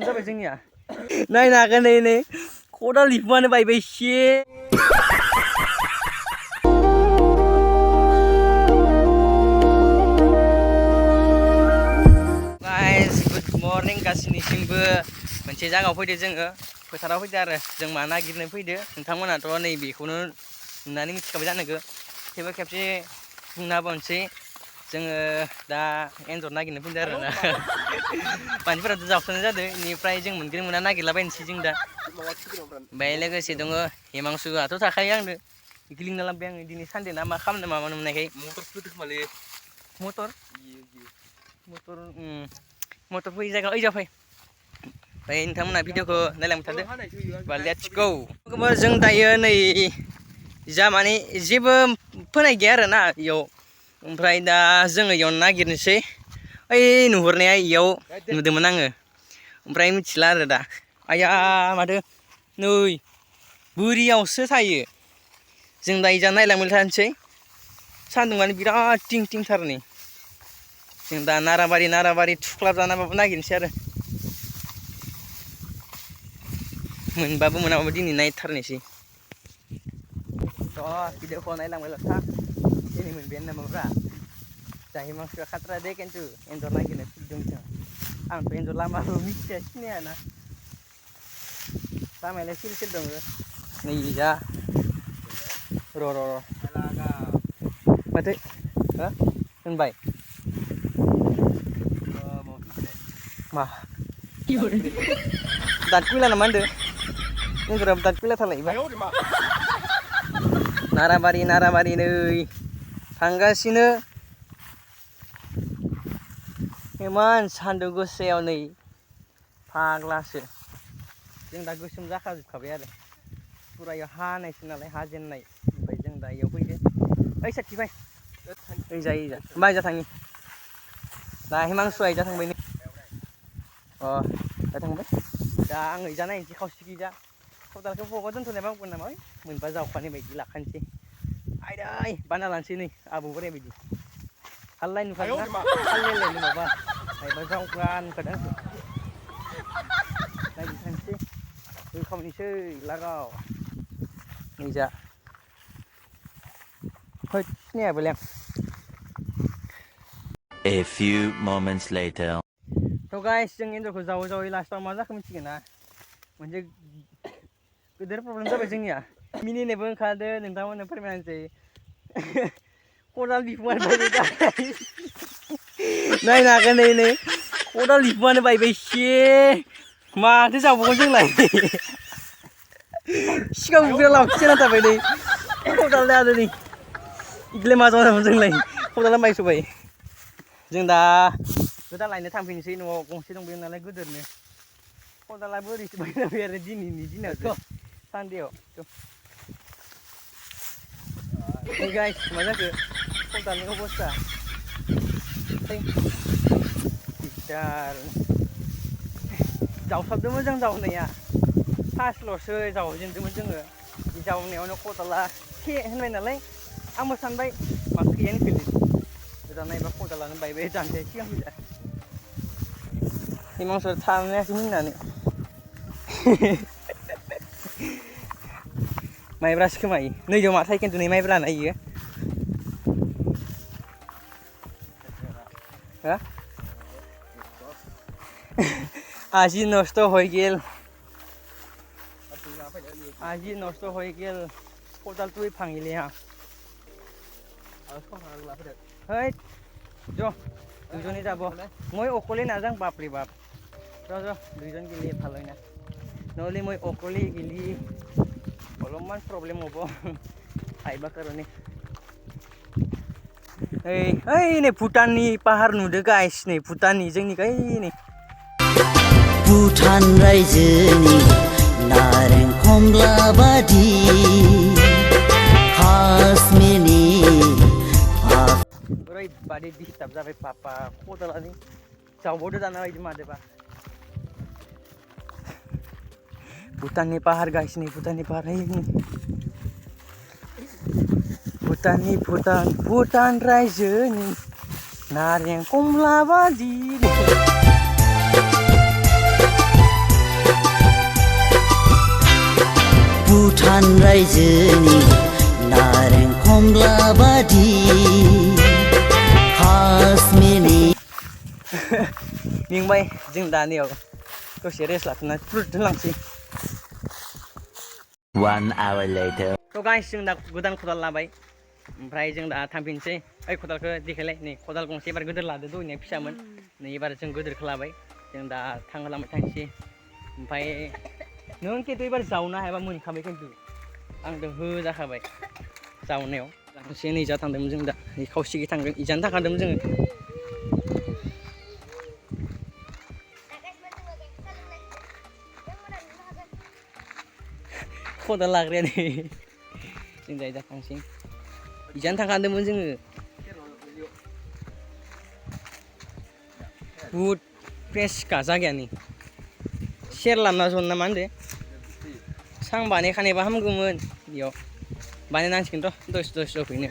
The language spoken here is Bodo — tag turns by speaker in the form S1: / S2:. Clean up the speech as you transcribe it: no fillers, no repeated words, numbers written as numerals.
S1: प्रब्लेम जाबाय जोंनिया नायनो हागोन नै खदाल लिफुआनो बायबाय एसे गाइस गुड मर्निं गासैनिसिमबो मोनसे जायगायाव फैदो जोङो फोथाराव फैदो आरो जों मा नागिरनो फैदो नोंथांमोनाथ' नै बेखौनो नुनानै मिथिखाबाय जानांगौ थेवबो खेबसे बुंना होबावनोसै जोङो दा एन्जर नागिरनो फैदो आरो ना मानसिफोराथ' जावख'नाय जादों बेनिफ्राय जों मोनगोन मोना नागिरलाबायनोसै जों दा ओमफ्राय लोगोसे दङ हिमांशुआथ' थाखायो आंनो गिलिंना लाबोबाय आङो दिनै सानदे ना मा खालामनो माबानो मोननायखाय मटर फैदों खोमालै मटर फैयो जायगा ओइ जाफै ओमफ्राय नोंथांमोना भिडिअखौ नायलांबाय थादो बा लेट्स गो जों दायो नै जा माने जेबो फोनाय गैया आरो ना इयाव ओमफ्राय दा जोङो इयाव नागिरनोसै ओइ नुहुरनाया इयाव नुदोंमोन आङो ओमफ्राय मिथिला आरो दा आइया माथो नै बोरियावसो थायो जों दा इजा नायलांबाय थानोसै सान्दुंआनो बिराद थिं थिंथार नै जों दा नाराबारि थुख्लाबजानाबाबो नागिरनोसै आरो मोनबाबो मोनाबाबो दिनै नायथारनोसै भिडिअखौ नायलांबाय था दिनै मोनबायानो नामाब्रा जाहै मानसिफ्रा खाथ्रा दे खिन्थु एन्जर नागिरनो फैदों जों आंथ' एन्जर लामाबो मिथिया सिनायाना लामायालाय सिल सिल दङ नै जा र' माथो होनबाय मा दाद कुइला ना मा होनदों एन्जराबो दाद कुइला थालायोबा नाराबारि नै थांगासिनो इमान सान्दुं गोसायाव नै फाग्लासो जों दा गोसोम जाखाजोबखाबाय आरो फुरा इयाव हानायसो नालाय हाजेननाय ओमफ्राय जों दा इयाव फैदो ओइ साथि फाय ओइ जा होमबा इजा थांनि दा हिमांशुआ इजा थांबाय नै दा थांबाय दा आं इजा नायनोसै खावसेखि इजा खदालखौ बबावबा दोनथ'नाय बांगोन नामा ओइ मोनबा जावखानाय बायदि लाखानोसै आयदै बाना लानोसै नै आबौ बोराय बायदि हाललाय नुखादों ना हाललायलायनो माबा मायबा जावग्रा नुखादों आंखौ नायनो थांसै होखावनोसै लागाव नैजा होद सिनायाबोलै आं
S2: A few moments later.
S1: थ' गाइस जों एन्जरखौ जावै लास्टाव मा जाखो मिथिगोन ना मोनसे गिदिर प्रब्लेम जाबाय जोंनिया मिनिनोबो ओंखारदों नोंथांमोननो फोरमायनोसै खदाल बिखुङानो बायबाय नायनो हागोन नै खदाल बिखुङानो बायबाय एसे माथो जाबावगोन जोंलाय सिगां बिराद लावथि जाना थाबाय नै खदाल आरो नै इदिलाय मा जानांगौ जोंलाय खदाला बायस'बाय जों दा गोदान लायनो थांफिननोसै न'आव गंसे दंबाय नालाय गोदोरनो खदालाबो ओरैसो बायलाबाय आरो दिनैनि दिनावसो सानदेआव Hey guys, मा जाखो खदालनि अबस्था दिगदार जावसाबदोंमोन जों जावनाया फार्स्टल'सो जावजेनदोंमोन जोङो जावनायावनो खदाला थे होनबाय नालाय आंबो सानबाय मा गैयानो फैदों गोदान नायबा खदालानो बायबाय जानोसै सिगां फैदा हिमांशुआ थानो हायाखै होननानै माइब्रासो खोमायो नैजौ मा थायो खिन्थु नै माइब्रा ना इयो আজি নষ্ট হৈ গেল खदालটোৱে ভাঙিলে হা হেই জ দুজনে যাব মই অকলে নাযাওঁ বাপৰে বাপ জ দুইজন গেলি ভাল হয় না নহ'লে মই অকলে গেলি অলপমান প্ৰব্লেম হ'ব আহিবা কাৰণে ओइ नै भुटाननि पाहार नुदो गाइस नै भुटाननि जोंनि नै
S3: भुटान रायजोनि नारें खमला बादि काश्मीरनि
S1: ओरैबादि डिस्टार्ब जाबाय पापा खदालानि जावबावदो दाना बायदि मादोबा भुटाननि पाहार गाइस नै भुटाननि पाहार भुटान रायजोनि नारें खमला बादि
S3: गोदान रायजोनि नारें खमला बादि काश्मीरनि
S1: मेंबाय जों दानियाव दसे रेस्ट लाथ'ना दोनलांसै
S2: 1 hour later.
S1: थ' गाइस जों दा गोदान खदाल लाबाय ओमफ्राय जों दा थांफिनसै ओइ खदालखौ देखायलाय नै खदाल गंसे एबार गोदोर लादो दहायनिया फिसामोन नै एबार जों गोदोरखौ लाबाय जों दा थांलांबाय थांसै ओमफ्राय नों खिन्थु एबार जावनो हायाबा मोनखाबाय खिन्थु आंथ' होजाखाबाय जावनायाव एसे नै जा थांदोंमोन जों दा खावसेखै थांगोन इजानो थांखादोंमोन जोङो खदाल लाग्राया नै जों दा इजा थांसै इजानो थांखादोंमोन जोङो बुहुद फ्रेसखा जायगायानो सेर लामना जनो ना मा होनदो सां बानायखानायबा हामगौमोन बेयाव बानायनांसिगोन र' दसे दसे फैनो